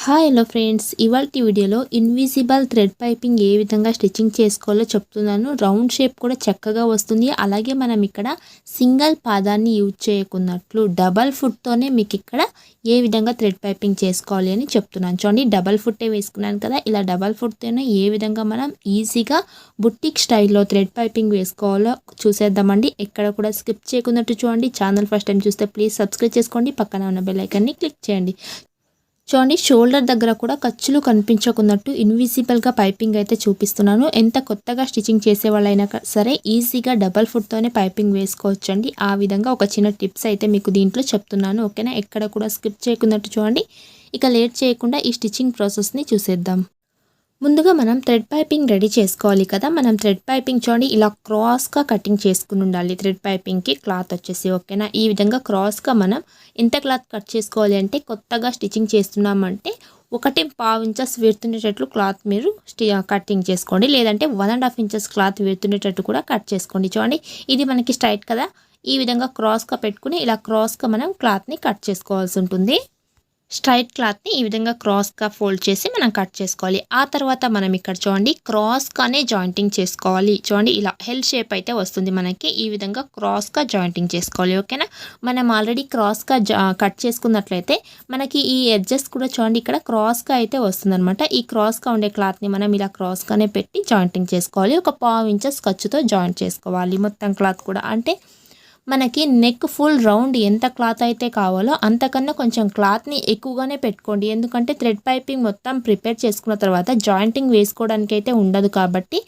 Hi hello friends, ఇవాల్టి వీడియోలో invisible thread piping ఏ విధంగా స్టిచ్చింగ్ చేసుకోవాలో చెప్తున్నాను. రౌండ్ షేప్ కూడా చక్కగా వస్తుంది. అలాగే మనం ఇక్కడ సింగిల్ పాదాన్ని యూజ్ చేయకున్నట్లు డబల్ ఫుట్తోనే మీకు ఇక్కడ ఏ విధంగా థ్రెడ్ పైపింగ్ చేసుకోవాలి అని చెప్తున్నాను. చూడండి, డబల్ ఫుట్టే వేసుకున్నాను కదా. ఇలా డబల్ ఫుట్తోనే ఏ విధంగా మనం ఈజీగా బుట్టిక్ స్టైల్లో థ్రెడ్ పైపింగ్ వేసుకోవాలో చూసేద్దామండి. ఎక్కడ కూడా స్కిప్ చేయకున్నట్టు చూడండి. ఛానల్ ఫస్ట్ టైం చూస్తే ప్లీజ్ సబ్స్క్రైబ్ చేసుకోండి. పక్కన ఉన్న బెల్ ఐకాన్ని క్లిక్ చేయండి. చూడండి, షోల్డర్ దగ్గర కూడా ఖర్చులు కనిపించకున్నట్టు ఇన్విజిబుల్గా పైపింగ్ అయితే చూపిస్తున్నాను. ఎంత కొత్తగా స్టిచ్చింగ్ చేసే వాళ్ళైనా సరే ఈజీగా డబల్ ఫుట్తోనే పైపింగ్ వేసుకోవచ్చండి. ఆ విధంగా ఒక చిన్న టిప్స్ అయితే మీకు దీంట్లో చెప్తున్నాను. ఓకేనా, ఎక్కడ కూడా స్కిప్ చేయకున్నట్టు చూడండి. ఇక లేట్ చేయకుండా ఈ స్టిచ్చింగ్ ప్రాసెస్ని చూసేద్దాం. ముందుగా మనం థ్రెడ్ పైపింగ్ రెడీ చేసుకోవాలి కదా. మనం థ్రెడ్ పైపింగ్ చూడండి ఇలా క్రాస్గా కటింగ్ చేసుకుని ఉండాలి. థ్రెడ్ పైపింగ్కి క్లాత్ వచ్చేసి ఓకేనా, ఈ విధంగా క్రాస్గా మనం ఎంత క్లాత్ కట్ చేసుకోవాలి అంటే, కొత్తగా స్టిచ్చింగ్ చేస్తున్నామంటే 1.5 ఇంచెస్ వేరుతుండేటట్లు క్లాత్ మీరు కటింగ్ చేసుకోండి. లేదంటే 1.5 ఇంచెస్ క్లాత్ వేరుతుండేటట్టు కూడా కట్ చేసుకోండి. చూడండి, ఇది మనకి స్ట్రైట్ కదా. ఈ విధంగా క్రాస్గా పెట్టుకుని ఇలా క్రాస్గా మనం క్లాత్ని కట్ చేసుకోవాల్సి ఉంటుంది. స్ట్రైట్ క్లాత్ని ఈ విధంగా క్రాస్గా ఫోల్డ్ చేసి మనం కట్ చేసుకోవాలి. ఆ తర్వాత మనం ఇక్కడ చూడండి క్రాస్గానే జాయింటింగ్ చేసుకోవాలి. చూడండి, ఇలా హెల్ షేప్ అయితే వస్తుంది మనకి. ఈ విధంగా క్రాస్గా జాయింటింగ్ చేసుకోవాలి. ఓకేనా, మనం ఆల్రెడీ క్రాస్గా కట్ చేసుకున్నట్లయితే మనకి ఈ ఎడ్జెస్ కూడా చూడండి ఇక్కడ క్రాస్గా అయితే వస్తుందన్నమాట. ఈ క్రాస్గా ఉండే క్లాత్ని మనం ఇలా క్రాస్గానే పెట్టి జాయింటింగ్ చేసుకోవాలి. ఒక 1/2 ఇంచెస్ ఖర్చుతో జాయింట్ చేసుకోవాలి మొత్తం క్లాత్ కూడా. అంటే మనకి నెక్ ఫుల్ రౌండ్ ఎంత క్లాత్ అయితే కావాలో అంతకన్నా కొంచెం క్లాత్ని ఎక్కువగానే పెట్టుకోండి. ఎందుకంటే థ్రెడ్ పైపింగ్ మొత్తం ప్రిపేర్ చేసుకున్న తర్వాత జాయింటింగ్ వేసుకోవడానికి అయితే ఉండదు. కాబట్టి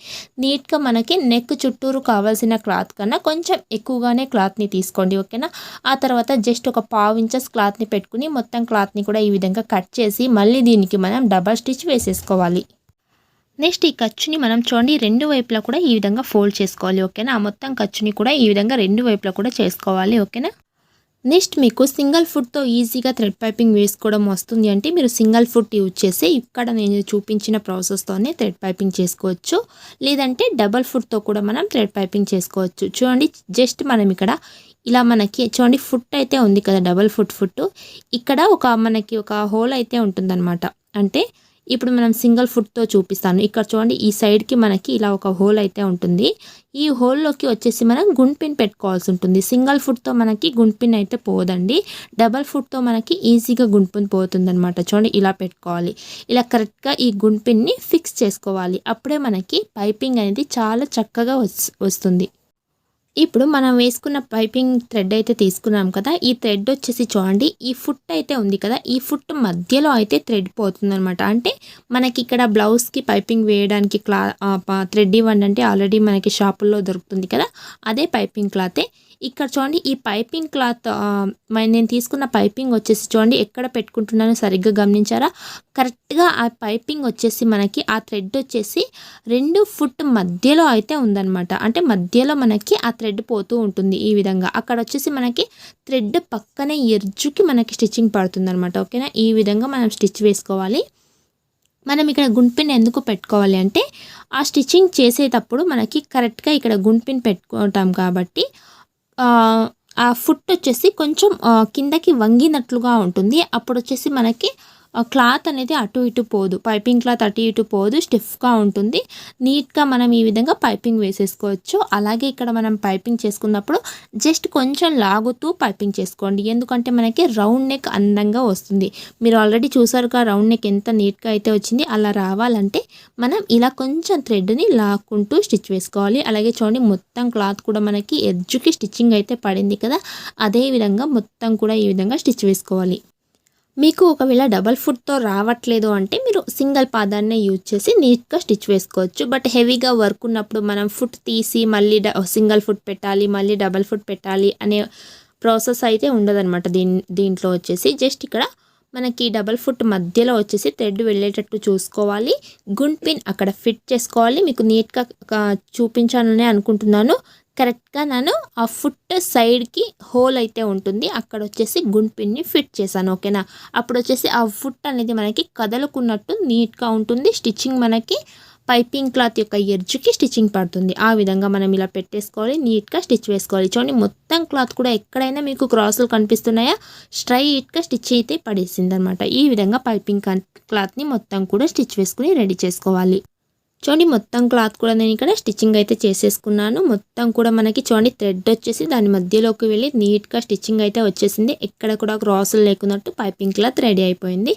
నీట్గా మనకి నెక్ చుట్టూరు కావాల్సిన క్లాత్ కన్నా కొంచెం ఎక్కువగానే క్లాత్ని తీసుకోండి. ఓకేనా, ఆ తర్వాత జస్ట్ ఒక 1/2 ఇంచెస్ క్లాత్ని పెట్టుకుని మొత్తం క్లాత్ని కూడా ఈ విధంగా కట్ చేసి మళ్ళీ దీనికి మనం డబల్ స్టిచ్ వేసేసుకోవాలి. నెక్స్ట్ ఈ ఖర్చుని మనం చూడండి రెండు వైపులా కూడా ఈ విధంగా ఫోల్డ్ చేసుకోవాలి. ఓకేనా, ఆ మొత్తం ఖర్చుని కూడా ఈ విధంగా రెండు వైపులా కూడా చేసుకోవాలి. ఓకేనా, నెక్స్ట్ మీకు సింగిల్ ఫుట్తో ఈజీగా థ్రెడ్ పైపింగ్ వేసుకోవడం వస్తుంది అంటే మీరు సింగిల్ ఫుట్ యూజ్ చేసి ఇక్కడ నేను చూపించిన ప్రాసెస్తోనే థ్రెడ్ పైపింగ్ చేసుకోవచ్చు. లేదంటే డబల్ ఫుట్తో కూడా మనం థ్రెడ్ పైపింగ్ చేసుకోవచ్చు. చూడండి, జస్ట్ మనం ఇక్కడ ఇలా మనకి చూడండి ఫుట్ అయితే ఉంది కదా, డబల్ ఫుట్ ఇక్కడ మనకి ఒక హోల్ అయితే ఉంటుందన్నమాట. అంటే ఇప్పుడు మనం సింగిల్ ఫుట్తో చూపిస్తాను. ఇక్కడ చూడండి, ఈ సైడ్కి మనకి ఇలా ఒక హోల్ అయితే ఉంటుంది. ఈ హోల్లోకి వచ్చేసి మనం గుండ్పిన్ పెట్టుకోవాల్సి ఉంటుంది. సింగిల్ ఫుట్తో మనకి గుండ్పిన్ అయితే పోదండి. డబల్ ఫుట్తో మనకి ఈజీగా గుండ్పిన్ పోతుంది అనమాట. చూడండి, ఇలా పెట్టుకోవాలి. ఇలా కరెక్ట్గా ఈ గుండ్పిన్ని ఫిక్స్ చేసుకోవాలి. అప్పుడే మనకి పైపింగ్ అనేది చాలా చక్కగా వస్తుంది. ఇప్పుడు మనం వేసుకున్న పైపింగ్ థ్రెడ్ అయితే తీసుకున్నాం కదా. ఈ థ్రెడ్ వచ్చేసి చూడండి ఈ ఫుట్ అయితే ఉంది కదా, ఈ ఫుట్ మధ్యలో అయితే థ్రెడ్ పోతుందన్నమాట. అంటే మనకి ఇక్కడ బ్లౌజ్కి పైపింగ్ వేయడానికి థ్రెడ్ ఇవ్వండి అంటే ఆల్రెడీ మనకి షాపుల్లో దొరుకుతుంది కదా, అదే పైపింగ్ క్లాతే. ఇక్కడ చూడండి ఈ పైపింగ్ క్లాత్ నేను తీసుకున్న పైపింగ్ వచ్చేసి చూడండి ఎక్కడ పెట్టుకుంటున్నానో సరిగ్గా గమనించారా. కరెక్ట్గా ఆ పైపింగ్ వచ్చేసి మనకి ఆ థ్రెడ్ వచ్చేసి 2 ఫుట్ మధ్యలో అయితే ఉందన్నమాట. అంటే మధ్యలో మనకి ఆ థ్రెడ్ పోతూ ఉంటుంది ఈ విధంగా. అక్కడ వచ్చేసి మనకి థ్రెడ్ పక్కనే ఎడ్జ్కి మనకి స్టిచ్చింగ్ పడుతుంది అనమాట. ఓకేనా, ఈ విధంగా మనం స్టిచ్ వేసుకోవాలి. మనం ఇక్కడ గుండ్పిన్ ఎందుకు పెట్టుకోవాలి అంటే ఆ స్టిచ్చింగ్ చేసేటప్పుడు మనకి కరెక్ట్గా ఇక్కడ గుండ్పిన్ పెట్టుకుంటాం కాబట్టి ఆ ఫుట్ వచ్చేసి కొంచెం కిందకి వంగినట్లుగా ఉంటుంది. అప్పుడు వచ్చేసి మనకి క్లాత్ అనేది అటు ఇటు పోదు, పైపింగ్ క్లాత్ అటు ఇటు పోదు, స్టిఫ్గా ఉంటుంది. నీట్గా మనం ఈ విధంగా పైపింగ్ వేసేసుకోవచ్చు. అలాగే ఇక్కడ మనం పైపింగ్ చేసుకున్నప్పుడు జస్ట్ కొంచెం లాగుతూ పైపింగ్ చేసుకోండి. ఎందుకంటే మనకి రౌండ్ నెక్ అందంగా వస్తుంది. మీరు ఆల్రెడీ చూసారుగా రౌండ్ నెక్ ఎంత నీట్గా అయితే వచ్చింది. అలా రావాలంటే మనం ఇలా కొంచెం థ్రెడ్ని లాక్కుంటూ స్టిచ్ వేసుకోవాలి. అలాగే చూడండి మొత్తం క్లాత్ కూడా మనకి ఎడ్జ్కి స్టిచ్చింగ్ అయితే పడింది కదా, అదే విధంగా మొత్తం కూడా ఈ విధంగా స్టిచ్ వేసుకోవాలి. మీకు ఒకవేళ డబల్ ఫుట్తో రావట్లేదు అంటే మీరు సింగిల్ పాదాన్నే యూజ్ చేసి నీట్గా స్టిచ్ వేసుకోవచ్చు. బట్ హెవీగా వర్క్ ఉన్నప్పుడు మనం ఫుట్ తీసి మళ్ళీ సింగిల్ ఫుట్ పెట్టాలి, మళ్ళీ డబల్ ఫుట్ పెట్టాలి అనే ప్రాసెస్ అయితే ఉండదన్నమాట. దీంట్లో వచ్చేసి జస్ట్ ఇక్కడ మనకి డబల్ ఫుట్ మధ్యలో వచ్చేసి థ్రెడ్ వెళ్ళేటట్టు చూసుకోవాలి. గుండ్పిన్ అక్కడ ఫిట్ చేసుకోవాలి. మీకు నీట్గా చూపించానని అనుకుంటున్నాను. కరెక్ట్గా నేను ఆ ఫుట్ సైడ్కి హోల్ అయితే ఉంటుంది, అక్కడ వచ్చేసి గుండ్పిన్ని ఫిట్ చేశాను. ఓకేనా, అప్పుడు వచ్చేసి ఆ ఫుట్ అనేది మనకి కదలుకున్నట్టు నీట్గా ఉంటుంది. స్టిచ్చింగ్ మనకి పైపింగ్ క్లాత్ యొక్క ఎడ్జ్కి స్టిచ్చింగ్ పడుతుంది. ఆ విధంగా మనం ఇలా పెట్టేసుకోవాలి, నీట్గా స్టిచ్ వేసుకోవాలి. చూడండి మొత్తం క్లాత్ కూడా ఎక్కడైనా మీకు క్రాసులు కనిపిస్తున్నాయా, స్ట్రైట్గా స్టిచ్ అయితే పడేసింది అనమాట. ఈ విధంగా పైపింగ్ క్లాత్ని మొత్తం కూడా స్టిచ్ వేసుకుని రెడీ చేసుకోవాలి. చూడండి మొత్తం క్లాత్ కూడా నేను ఇక్కడ స్టిచ్చింగ్ అయితే చేసేసుకున్నాను. మొత్తం కూడా మనకి చూడండి థ్రెడ్ వచ్చేసి దాని మధ్యలోకి వెళ్ళి నీట్గా స్టిచ్చింగ్ అయితే వచ్చేసింది. ఎక్కడ కూడా క్రాసులు లేకున్నట్టు పైపింగ్ క్లాత్ రెడీ అయిపోయింది.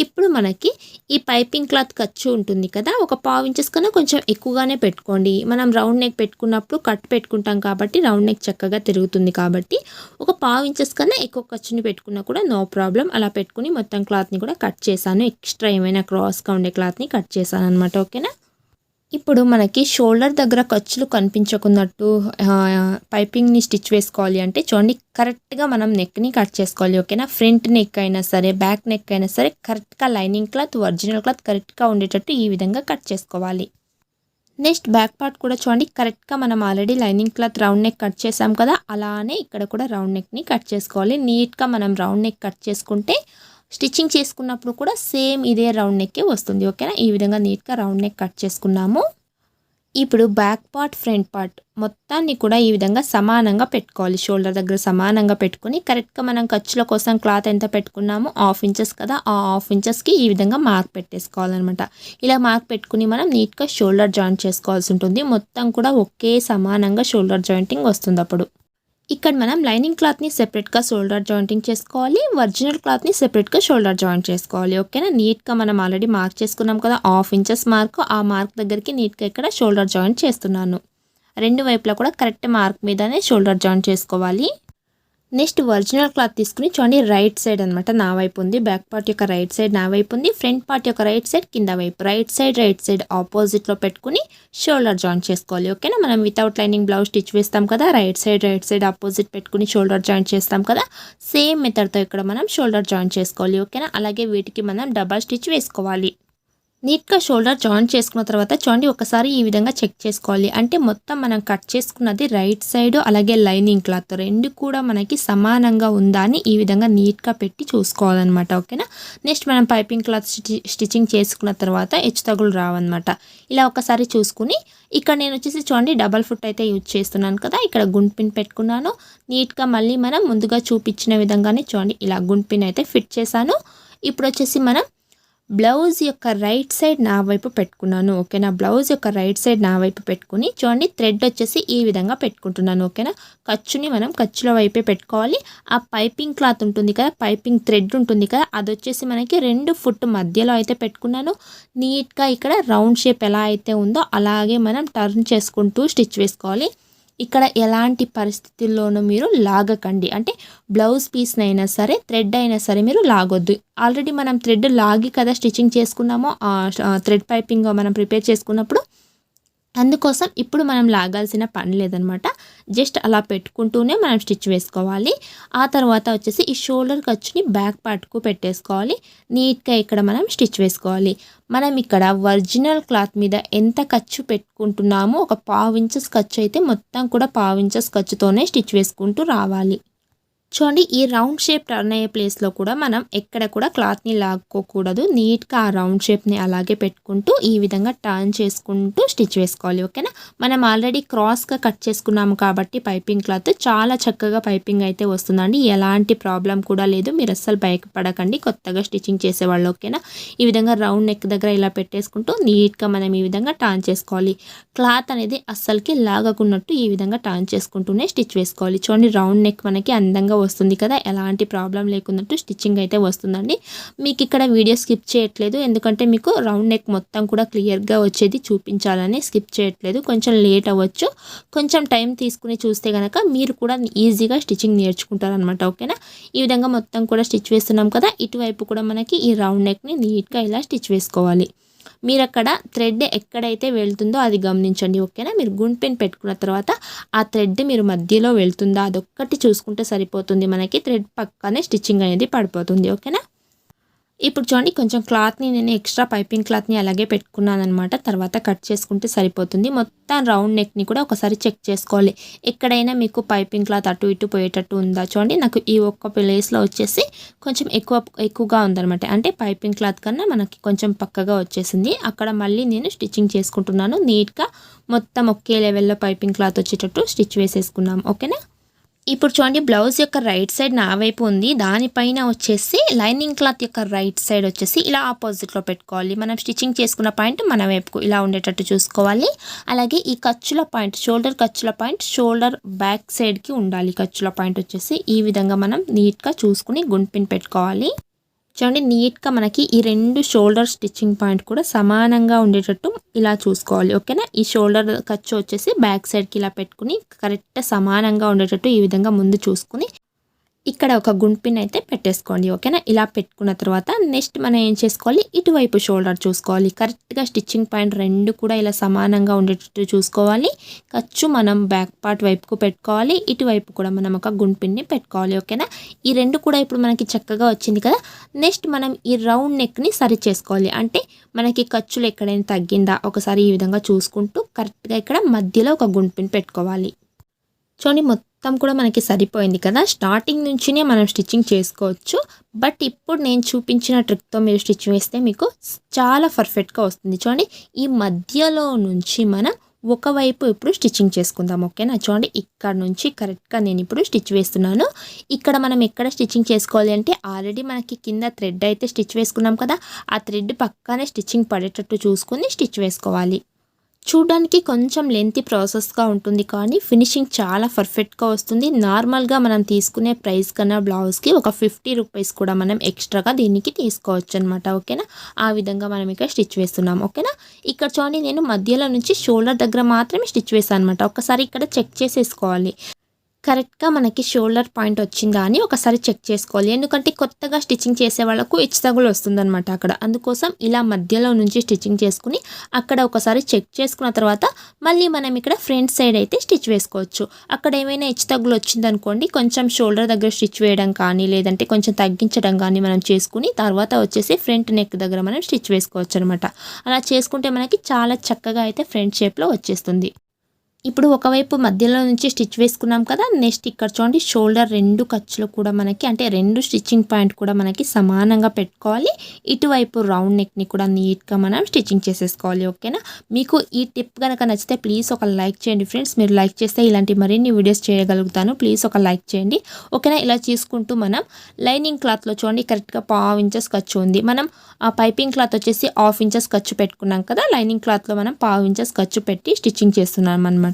ఇప్పుడు మనకి ఈ పైపింగ్ క్లాత్ ఖర్చు ఉంటుంది కదా, ఒక 1/2 ఇంచెస్ కన్నా కొంచెం ఎక్కువగానే పెట్టుకోండి. మనం రౌండ్ నెక్ పెట్టుకున్నప్పుడు కట్ పెట్టుకుంటాం కాబట్టి రౌండ్ నెక్ చక్కగా తిరుగుతుంది కాబట్టి ఒక 1/2 ఇంచెస్ కన్నా ఎక్కువ ఖర్చుని పెట్టుకున్నా కూడా నో ప్రాబ్లం. అలా పెట్టుకుని మొత్తం క్లాత్ని కూడా కట్ చేశాను. ఎక్స్ట్రా ఏమైనా క్రాస్గా ఉండే క్లాత్ని కట్ చేశాను అనమాట. ఓకేనా. ఇప్పుడు మనకి షోల్డర్ దగ్గర ఖర్చులు కనిపించకున్నట్టు పైపింగ్ని స్టిచ్ వేసుకోవాలి అంటే చూడండి కరెక్ట్గా మనం నెక్ని కట్ చేసుకోవాలి. ఓకేనా. ఫ్రంట్ నెక్ అయినా సరే బ్యాక్ నెక్ అయినా సరే కరెక్ట్గా లైనింగ్ క్లాత్ ఒరిజినల్ క్లాత్ కరెక్ట్గా ఉండేటట్టు ఈ విధంగా కట్ చేసుకోవాలి. నెక్స్ట్ బ్యాక్ పార్ట్ కూడా చూడండి కరెక్ట్గా మనం already lining cloth round neck cut చేసాం కదా, అలానే ఇక్కడ కూడా రౌండ్ నెక్ని కట్ చేసుకోవాలి. నీట్గా మనం రౌండ్ నెక్ కట్ చేసుకుంటే స్టిచ్చింగ్ చేసుకున్నప్పుడు కూడా సేమ్ ఇదే రౌండ్ నెక్కే వస్తుంది. ఓకేనా. ఈ విధంగా నీట్గా రౌండ్ నెక్ కట్ చేసుకున్నాము. ఇప్పుడు బ్యాక్ పార్ట్ ఫ్రంట్ పార్ట్ మొత్తాన్ని కూడా ఈ విధంగా సమానంగా పెట్టుకోవాలి. షోల్డర్ దగ్గర సమానంగా పెట్టుకుని కరెక్ట్గా మనం ఖర్చుల కోసం క్లాత్ ఎంత పెట్టుకున్నామో 1/2 ఇంచెస్ కదా, ఆ 1/2 ఇంచెస్కి ఈ విధంగా మార్క్ పెట్టేసుకోవాలన్నమాట. ఇలా మార్క్ పెట్టుకుని మనం నీట్గా షోల్డర్ జాయింట్ చేసుకోవాల్సి ఉంటుంది. మొత్తం కూడా ఒకే సమానంగా షోల్డర్ జాయింటింగ్ వస్తుంది. అప్పుడు ఇక్కడ మనం లైనింగ్ క్లాత్ని సెపరేట్గా షోల్డర్ జాయింటింగ్ చేసుకోవాలి, ఒరిజినల్ క్లాత్ని సెపరేట్గా షోల్డర్ జాయింట్ చేసుకోవాలి. ఓకేనా. నీట్గా మనం ఆల్రెడీ మార్క్ చేసుకున్నాం కదా 1/2 ఇంచెస్ మార్క్, ఆ మార్క్ దగ్గరికి నీట్గా ఇక్కడ షోల్డర్ జాయింట్ చేస్తున్నాను. రెండు వైపులా కూడా కరెక్ట్ మార్క్ మీదనే షోల్డర్ జాయింట్ చేసుకోవాలి. నెక్స్ట్ ఒరిజినల్ క్లాత్ తీసుకుని చూడండి రైట్ సైడ్ అనమాట నా వైపు ఉంది, బ్యాక్ పార్ట్ యొక్క రైట్ సైడ్ నా వైపు ఉంది, ఫ్రంట్ పార్ట్ యొక్క రైట్ సైడ్ కింద వైపు, రైట్ సైడ్ ఆపోజిట్లో పెట్టుకుని షోల్డర్ జాయింట్ చేసుకోవాలి. ఓకేనా. మనం వితౌట్ లైనింగ్ బ్లౌజ్ స్టిచ్ వేస్తాం కదా, రైట్ సైడ్ ఆపోజిట్ పెట్టుకుని షోల్డర్ జాయింట్ చేస్తాం కదా, సేమ్ మెథడ్తో ఇక్కడ మనం షోల్డర్ జాయింట్ చేసుకోవాలి. ఓకేనా. అలాగే వీటికి మనం డబల్ స్టిచ్ వేసుకోవాలి. నీట్గా షోల్డర్ జాయింట్ చేసుకున్న తర్వాత చూడండి ఒకసారి ఈ విధంగా చెక్ చేసుకోవాలి. అంటే మొత్తం మనం కట్ చేసుకున్నది రైట్ సైడ్ అలాగే లైనింగ్ క్లాత్ రెండు కూడా మనకి సమానంగా ఉందా అని ఈ విధంగా నీట్గా పెట్టి చూసుకోవాలన్నమాట. ఓకేనా. నెక్స్ట్ మనం పైపింగ్ క్లాత్ స్టిచ్చింగ్ చేసుకున్న తర్వాత హెచ్చుతగులు రావన్నమాట. ఇలా ఒకసారి చూసుకుని ఇక్కడ నేను వచ్చేసి చూడండి డబల్ ఫుట్ అయితే యూజ్ చేస్తున్నాను కదా, ఇక్కడ గుండ్ పిన్ పెట్టుకున్నాను. నీట్గా మళ్ళీ మనం ముందుగా చూపించిన విధంగానే చూడండి ఇలా గుండ్ పిన్ అయితే ఫిట్ చేశాను. ఇప్పుడు వచ్చేసి మనం బ్లౌజ్ యొక్క రైట్ సైడ్ నా వైపు పెట్టుకున్నాను. ఓకేనా. బ్లౌజ్ యొక్క రైట్ సైడ్ నా వైపు పెట్టుకుని చూడండి థ్రెడ్ వచ్చేసి ఈ విధంగా పెట్టుకుంటున్నాను. ఓకేనా. ఖర్చుని మనం ఖర్చుల వైపే పెట్టుకోవాలి. ఆ పైపింగ్ క్లాత్ ఉంటుంది కదా, పైపింగ్ థ్రెడ్ ఉంటుంది కదా, అది వచ్చేసి మనకి 2 ఫుట్ మధ్యలో అయితే పెట్టుకున్నాను. నీట్గా ఇక్కడ రౌండ్ షేప్ ఎలా అయితే ఉందో అలాగే మనం టర్న్ చేసుకుంటూ స్టిచ్ వేసుకోవాలి. ఇక్కడ ఎలాంటి పరిస్థితుల్లోనూ మీరు లాగకండి. అంటే బ్లౌజ్ పీస్ని అయినా సరే థ్రెడ్ అయినా సరే మీరు లాగొద్దు. ఆల్రెడీ మనం థ్రెడ్ లాగి కదా స్టిచ్చింగ్ చేసుకున్నామో, థ్రెడ్ పైపింగ్ మనం ప్రిపేర్ చేసుకున్నప్పుడు, అందుకోసం ఇప్పుడు మనం లాగాల్సిన పని లేదనమాట. జస్ట్ అలా పెట్టుకుంటూనే మనం స్టిచ్ వేసుకోవాలి. ఆ తర్వాత వచ్చేసి ఈ షోల్డర్ ఖర్చుని బ్యాక్ పార్ట్కు పెట్టేసుకోవాలి. నీట్గా ఇక్కడ మనం స్టిచ్ వేసుకోవాలి. మనం ఇక్కడ ఒరిజినల్ క్లాత్ మీద ఎంత ఖర్చు పెట్టుకుంటున్నామో ఒక 1/2 ఇంచెస్ ఖర్చు అయితే మొత్తం కూడా 1/2 ఇంచెస్ ఖర్చుతోనే స్టిచ్ వేసుకుంటూ రావాలి. చూడండి ఈ రౌండ్ షేప్ టర్న్ అయ్యే ప్లేస్లో కూడా మనం ఎక్కడ కూడా క్లాత్ని లాక్కోకూడదు. నీట్గా ఆ రౌండ్ షేప్ని అలాగే పెట్టుకుంటూ ఈ విధంగా టర్న్ చేసుకుంటూ స్టిచ్ వేసుకోవాలి. ఓకేనా. మనం ఆల్రెడీ క్రాస్గా కట్ చేసుకున్నాము కాబట్టి పైపింగ్ క్లాత్ చాలా చక్కగా పైపింగ్ అయితే వస్తుందండి. ఎలాంటి ప్రాబ్లం కూడా లేదు. మీరు అస్సలు భయపడకండి కొత్తగా స్టిచ్చింగ్ చేసేవాళ్ళు. ఓకేనా. ఈ విధంగా రౌండ్ నెక్ దగ్గర ఇలా పెట్టేసుకుంటూ నీట్గా మనం ఈ విధంగా టర్న్ చేసుకోవాలి. క్లాత్ అనేది అస్సలకి లాగకున్నట్టు ఈ విధంగా టర్న్ చేసుకుంటూనే స్టిచ్ వేసుకోవాలి. చూడండి రౌండ్ నెక్ మనకి అందంగా వస్తుంది కదా, ఎలాంటి ప్రాబ్లం లేకున్నట్టు స్టిచ్చింగ్ అయితే వస్తుందండి. మీకు ఇక్కడ వీడియో స్కిప్ చేయట్లేదు, ఎందుకంటే మీకు రౌండ్ నెక్ మొత్తం కూడా క్లియర్గా వచ్చేది చూపించాలని స్కిప్ చేయట్లేదు. కొంచెం లేట్ అవ్వచ్చు, కొంచెం టైం తీసుకుని చూస్తే కనుక మీరు కూడా ఈజీగా స్టిచ్చింగ్ నేర్చుకుంటారనమాట. ఓకేనా. ఈ విధంగా మొత్తం కూడా స్టిచ్ వేస్తున్నాం కదా, ఇటువైపు కూడా మనకి ఈ రౌండ్ నెక్ని నీట్గా ఇలా స్టిచ్ వేసుకోవాలి. మీరు అక్కడ థ్రెడ్ ఎక్కడైతే వెళ్తుందో అది గమనించండి. ఓకేనా. మీరు గుండ్ పిన్ పెట్టుకున్న తర్వాత ఆ థ్రెడ్ మీరు మధ్యలో వెళ్తుందా అదొక్కటి చూసుకుంటే సరిపోతుంది. మనకి థ్రెడ్ పక్కనే స్టిచ్చింగ్ అనేది పడిపోతుంది. ఓకేనా. ఇప్పుడు చూడండి కొంచెం క్లాత్‌ని నేను ఎక్స్‌ట్రా పైపింగ్ క్లాత్‌ని అలాగే పెట్టుకున్నాననమాట. తర్వాత కట్ చేసుకుంటే సరిపోతుంది. మొత్తం రౌండ్ నెక్‌ని కూడా ఒకసారి చెక్ చేసుకోవాలి. ఎక్కడైనా మీకు పైపింగ్ క్లాత్ అటు ఇటు పోయేటట్టు ఉందా చూడండి. నాకు ఈ ఒక్క ప్లేస్‌లో వచ్చేసి కొంచెం ఎక్కువగా ఉందనమాట. అంటే పైపింగ్ క్లాత్ కన్నా మనకి కొంచెం పక్కగా వచ్చేసింది. అక్కడ మళ్ళీ నేను స్టిచ్చింగ్ చేసుకుంటున్నాను. నీట్‌గా మొత్తం ఒకే లెవెల్‌లో పైపింగ్ క్లాత్ వచ్చేటట్టు స్టిచ్ వేసేసుకున్నాం. ఓకేనా. ఇప్పుడు చూడండి బ్లౌజ్ యొక్క రైట్ సైడ్ నా వైపు ఉంది. దానిపైన వచ్చేసి లైనింగ్ క్లాత్ యొక్క రైట్ సైడ్ వచ్చేసి ఇలా ఆపోజిట్లో పెట్టుకోవాలి. మనం స్టిచ్చింగ్ చేసుకున్న పాయింట్ మన వైపుకు ఇలా ఉండేటట్టు చూసుకోవాలి. అలాగే ఈ ఖర్చుల పాయింట్ షోల్డర్ ఖర్చుల పాయింట్ షోల్డర్ బ్యాక్ సైడ్కి ఉండాలి. ఖర్చుల పాయింట్ వచ్చేసి ఈ విధంగా మనం నీట్గా చూసుకుని గుండ్పిన్ పెట్టుకోవాలి. చూడండి నీట్గా మనకి ఈ 2 షోల్డర్ స్టిచ్చింగ్ పాయింట్ కూడా సమానంగా ఉండేటట్టు ఇలా చూసుకోవాలి. ఓకేనా. ఈ షోల్డర్ ఖర్చు వచ్చేసి బ్యాక్ సైడ్కి ఇలా పెట్టుకుని కరెక్ట్ సమానంగా ఉండేటట్టు ఈ విధంగా ముందు చూసుకుని ఇక్కడ ఒక గుండ్పిన్ అయితే పెట్టేసుకోండి. ఓకేనా. ఇలా పెట్టుకున్న తర్వాత నెక్స్ట్ మనం ఏం చేసుకోవాలి, ఇటువైపు షోల్డర్ చూసుకోవాలి. కరెక్ట్గా స్టిచ్చింగ్ పాయింట్ 2 కూడా ఇలా సమానంగా ఉండేటట్టు చూసుకోవాలి. ఖర్చు మనం బ్యాక్ పార్ట్ వైపుకు పెట్టుకోవాలి. ఇటువైపు కూడా మనం ఒక గుండ్పిన్ని పెట్టుకోవాలి. ఓకేనా. ఈ 2 కూడా ఇప్పుడు మనకి చక్కగా వచ్చింది కదా. నెక్స్ట్ మనం ఈ రౌండ్ నెక్ని సరి చేసుకోవాలి. అంటే మనకి ఖర్చులు ఎక్కడైనా తగ్గిందా ఒకసారి ఈ విధంగా చూసుకుంటూ కరెక్ట్గా ఇక్కడ మధ్యలో ఒక గుండ్పిన్ పెట్టుకోవాలి. చూడండి మొత్తం కూడా మనకి సరిపోయింది కదా. స్టార్టింగ్ నుంచినే మనం స్టిచ్చింగ్ చేసుకోవచ్చు. బట్ ఇప్పుడు నేను చూపించిన ట్రిక్తో మీరు స్టిచ్ వేస్తే మీకు చాలా పర్ఫెక్ట్గా వస్తుంది. చూడండి ఈ మధ్యలో నుంచి మనం ఒకవైపు ఇప్పుడు స్టిచ్చింగ్ చేసుకుందాం. ఓకేనా. చూడండి ఇక్కడ నుంచి కరెక్ట్గా నేను ఇప్పుడు స్టిచ్ వేస్తున్నాను. ఇక్కడ మనం ఎక్కడ స్టిచ్చింగ్ చేసుకోవాలి అంటే ఆల్రెడీ మనకి కింద థ్రెడ్ అయితే స్టిచ్ వేసుకున్నాం కదా. ఆ థ్రెడ్ పక్కనే స్టిచ్చింగ్ పడేటట్టు చూసుకొని స్టిచ్ వేసుకోవాలి. చూడడానికి కొంచెం లెంతీ ప్రాసెస్గా ఉంటుంది కానీ ఫినిషింగ్ చాలా పర్ఫెక్ట్గా వస్తుంది. నార్మల్గా మనం తీసుకునే ప్రైస్ కన్నా బ్లౌజ్కి ఒక 50 రూపీస్ కూడా మనం ఎక్స్ట్రాగా దీనికి తీసుకోవచ్చు అనమాట. ఓకేనా. ఆ విధంగా మనం ఇక్కడ స్టిచ్ వేస్తున్నాం. ఓకేనా. ఇక్కడ చూడండి నేను మధ్యలో నుంచి షోల్డర్ దగ్గర మాత్రమే స్టిచ్ వేసాను అనమాట. ఒకసారి ఇక్కడ చెక్ చేసేసుకోవాలి. కరెక్ట్గా మనకి షోల్డర్ పాయింట్ వచ్చిందా అని ఒకసారి చెక్ చేసుకోవాలి. ఎందుకంటే కొత్తగా స్టిచ్చింగ్ చేసే వాళ్ళకు హెచ్చు తగులు వస్తుందన్నమాట అక్కడ. అందుకోసం ఇలా మధ్యలో నుంచి స్టిచ్చింగ్ చేసుకుని అక్కడ ఒకసారి చెక్ చేసుకున్న తర్వాత మళ్ళీ మనం ఇక్కడ ఫ్రంట్ సైడ్ అయితే స్టిచ్ వేసుకోవచ్చు. అక్కడ ఏమైనా హెచ్చు తగులు వచ్చిందనుకోండి కొంచెం షోల్డర్ దగ్గర స్టిచ్ వేయడం కానీ లేదంటే కొంచెం తగ్గించడం కానీ మనం చేసుకుని తర్వాత వచ్చేసి ఫ్రంట్ నెక్ దగ్గర మనం స్టిచ్ వేసుకోవచ్చు అనమాట. అలా చేసుకుంటే మనకి చాలా చక్కగా అయితే ఫ్రంట్ షేప్లో వచ్చేస్తుంది. ఇప్పుడు ఒకవైపు మధ్యలో నుంచి స్టిచ్ వేసుకున్నాం కదా. నెక్స్ట్ ఇక్కడ చూడండి షోల్డర్ 2 ఖర్చులు కూడా మనకి అంటే 2 స్టిచ్చింగ్ పాయింట్ కూడా మనకి సమానంగా పెట్టుకోవాలి. ఇటువైపు రౌండ్ నెక్ని కూడా నీట్గా మనం స్టిచ్చింగ్ చేసేసుకోవాలి. ఓకేనా. మీకు ఈ టిప్ కనుక నచ్చితే ప్లీజ్ ఒక లైక్ చేయండి ఫ్రెండ్స్. మీరు లైక్ చేస్తే ఇలాంటి మరిన్ని వీడియోస్ చేయగలుగుతాను. ప్లీజ్ ఒక లైక్ చేయండి. ఓకేనా. ఇలా చేసుకుంటూ మనం లైనింగ్ క్లాత్లో చూడండి కరెక్ట్గా 1/2 ఇంచెస్ ఖర్చు ఉంది. మనం ఆ పైపింగ్ క్లాత్ వచ్చేసి 1/2 ఇంచెస్ ఖర్చు పెట్టుకున్నాం కదా. లైనింగ్ క్లాత్లో మనం 1/2 ఇంచెస్ ఖర్చు పెట్టి స్టిచ్చింగ్ చేస్తున్నాం అనమాట.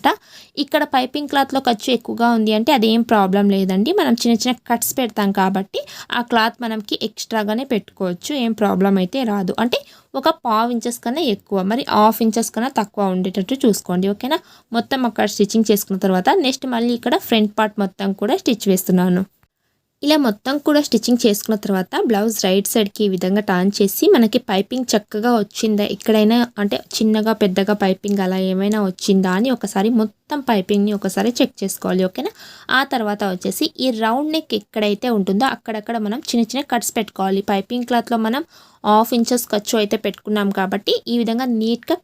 ఇక్కడ పైపింగ్ క్లాత్లో ఖర్చు ఎక్కువగా ఉంది అంటే అదేం ప్రాబ్లం లేదండి. మనం చిన్న చిన్న కట్స్ పెడతాం కాబట్టి ఆ క్లాత్ మనకి ఎక్స్ట్రాగానే పెట్టుకోవచ్చు. ఏం ప్రాబ్లం అయితే రాదు. అంటే ఒక 1/2 ఇంచెస్ కన్నా ఎక్కువ మరి 1/2 ఇంచెస్ కన్నా తక్కువ ఉండేటట్టు చూసుకోండి. ఓకేనా. మొత్తం అక్కడ స్టిచ్చింగ్ చేసుకున్న తర్వాత నెక్స్ట్ మళ్ళీ ఇక్కడ ఫ్రంట్ పార్ట్ మొత్తం కూడా స్టిచ్ వేస్తున్నాను. ఇలా మొత్తం కూడా స్టిచ్చింగ్ చేసుకున్న తర్వాత బ్లౌజ్ రైట్ సైడ్కి ఈ విధంగా టర్న్ చేసి మనకి పైపింగ్ చక్కగా వచ్చిందా ఎక్కడైనా అంటే చిన్నగా పెద్దగా పైపింగ్ అలా ఏమైనా వచ్చిందా అని ఒకసారి మొత్తం పైపింగ్ని ఒకసారి చెక్ చేసుకోవాలి. ఓకేనా. ఆ తర్వాత వచ్చేసి ఈ రౌండ్ నెక్ ఎక్కడైతే ఉంటుందో అక్కడక్కడ మనం చిన్న చిన్న కట్స్ పెట్టుకోవాలి. పైపింగ్ క్లాత్లో మనం 1/2 ఇంచెస్ ఖర్చు అయితే పెట్టుకున్నాం కాబట్టి ఈ విధంగా నీట్గా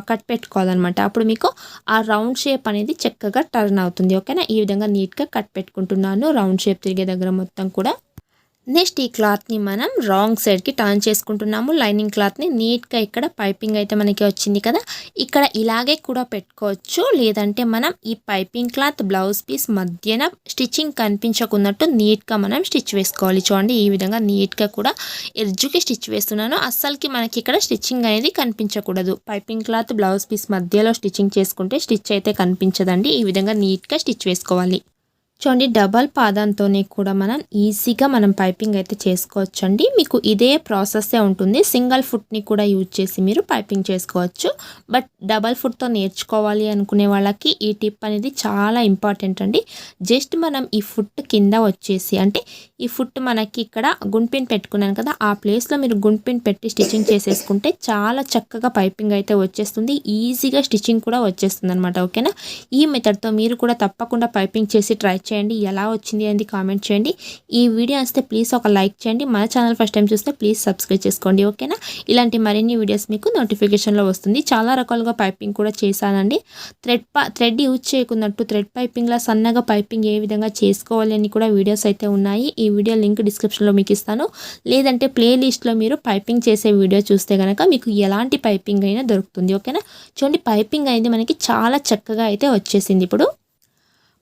కట్ పెట్టుకోవాలన్నమాట. అప్పుడు మీకు ఆ రౌండ్ షేప్ అనేది చక్కగా టర్న్ అవుతుంది. ఓకేనా. ఈ విధంగా నీట్గా కట్ పెట్టుకుంటున్నాను రౌండ్ షేప్ తిరిగే దగ్గర మొత్తం కూడా. నెక్స్ట్ ఈ క్లాత్ని మనం రాంగ్ సైడ్కి టర్న్ చేసుకుంటున్నాము. లైనింగ్ క్లాత్ని నీట్గా ఇక్కడ పైపింగ్ అయితే మనకి వచ్చింది కదా. ఇక్కడ ఇలాగే కూడా పెట్టుకోవచ్చు. లేదంటే మనం ఈ పైపింగ్ క్లాత్ బ్లౌజ్ పీస్ మధ్యన స్టిచ్చింగ్ కనిపించకున్నట్టు నీట్గా మనం స్టిచ్ వేసుకోవాలి. చూడండి ఈ విధంగా నీట్గా కూడా ఎడ్జ్కి స్టిచ్ వేస్తున్నాను. అస్సలకి మనకి ఇక్కడ స్టిచ్చింగ్ అనేది కనిపించకూడదు. పైపింగ్ క్లాత్ బ్లౌజ్ పీస్ మధ్యలో స్టిచ్చింగ్ చేసుకుంటే స్టిచ్ అయితే కనిపించదండి. ఈ విధంగా నీట్గా స్టిచ్ వేసుకోవాలి. చూడండి డబల్ పాదంతోనే కూడా మనం ఈజీగా మనం పైపింగ్ అయితే చేసుకోవచ్చు అండి. మీకు ఇదే ప్రాసెస్సే ఉంటుంది. సింగిల్ ఫుట్ని కూడా యూజ్ చేసి మీరు పైపింగ్ చేసుకోవచ్చు. బట్ డబల్ ఫుట్తో నేర్చుకోవాలి అనుకునే వాళ్ళకి ఈ టిప్ అనేది చాలా ఇంపార్టెంట్ అండి. జస్ట్ మనం ఈ ఫుట్ కింద వచ్చేసి అంటే ఈ ఫుట్ మనకి ఇక్కడ గుండ్పిన్ పెట్టుకున్నాను కదా ఆ ప్లేస్లో మీరు గుండ్పిన్ పెట్టి స్టిచ్చింగ్ చేసేసుకుంటే చాలా చక్కగా పైపింగ్ అయితే వచ్చేస్తుంది. ఈజీగా స్టిచ్చింగ్ కూడా వచ్చేస్తుంది అనమాట. ఓకేనా. ఈ మెథడ్తో మీరు కూడా తప్పకుండా పైపింగ్ చేసి ట్రై చేయండి, ఎలా వచ్చింది అనేది కామెంట్ చేయండి. ఈ వీడియో వస్తే ప్లీజ్ ఒక లైక్ చేయండి. మన ఛానల్ ఫస్ట్ టైం చూస్తే ప్లీజ్ సబ్స్క్రైబ్ చేసుకోండి, ఓకేనా. ఇలాంటి మరిన్ని వీడియోస్ మీకు నోటిఫికేషన్లో వస్తుంది. చాలా రకాలుగా పైపింగ్ కూడా చేశానండి. థ్రెడ్ యూజ్ చేయకున్నట్టు థ్రెడ్ పైపింగ్లా సన్నగా పైపింగ్ ఏ విధంగా చేసుకోవాలి అని కూడా వీడియోస్ అయితే ఉన్నాయి. ఈ వీడియో లింక్ డిస్క్రిప్షన్లో మీకు ఇస్తాను. లేదంటే ప్లేలిస్ట్లో మీరు పైపింగ్ చేసే వీడియో చూస్తే కనుక మీకు ఎలాంటి పైపింగ్ అయినా దొరుకుతుంది, ఓకేనా. చూడండి, పైపింగ్ అనేది మనకి చాలా చక్కగా అయితే వచ్చేసింది. ఇప్పుడు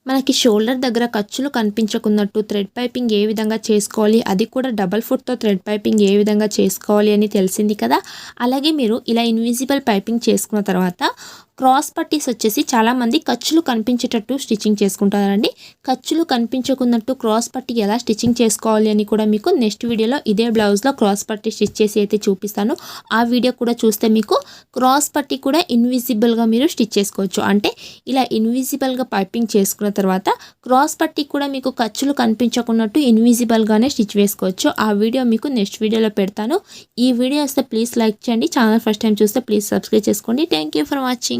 మనకి షోల్డర్ దగ్గర ఖర్చులు కనిపించకున్నట్టు థ్రెడ్ పైపింగ్ ఏ విధంగా చేసుకోవాలి, అది కూడా డబల్ ఫుట్తో థ్రెడ్ పైపింగ్ ఏ విధంగా చేసుకోవాలి అని తెలిసింది కదా. అలాగే మీరు ఇలా ఇన్విజిబుల్ పైపింగ్ చేసుకున్న తర్వాత క్రాస్ పట్టీస్ వచ్చేసి చాలామంది ఖర్చులు కనిపించేటట్టు స్టిచ్చింగ్ చేసుకుంటారండి. ఖర్చులు కనిపించకున్నట్టు క్రాస్ పట్టీ ఎలా స్టిచ్చింగ్ చేసుకోవాలి అని కూడా మీకు నెక్స్ట్ వీడియోలో ఇదే బ్లౌజ్లో క్రాస్ పట్టీ స్టిచ్ చేసి అయితే చూపిస్తాను. ఆ వీడియో కూడా చూస్తే మీకు క్రాస్ పట్టీ కూడా ఇన్విజిబుల్గా మీరు స్టిచ్ చేసుకోవచ్చు. అంటే ఇలా ఇన్విజిబుల్గా పైపింగ్ చేసుకున్న తర్వాత క్రాస్ పట్టీ కూడా మీకు ఖర్చులు కనిపించకున్నట్టు ఇన్విజిబుల్గానే స్టిచ్ వేసుకోవచ్చు. ఆ వీడియో మీకు నెక్స్ట్ వీడియోలో పెడతాను. ఈ వీడియో వస్తే ప్లీజ్ లైక్ చేయండి. ఛానల్ ఫస్ట్ టైం చూస్తే ప్లీజ్ సబ్స్క్రైబ్ చేసుకోండి. Thank you for watching.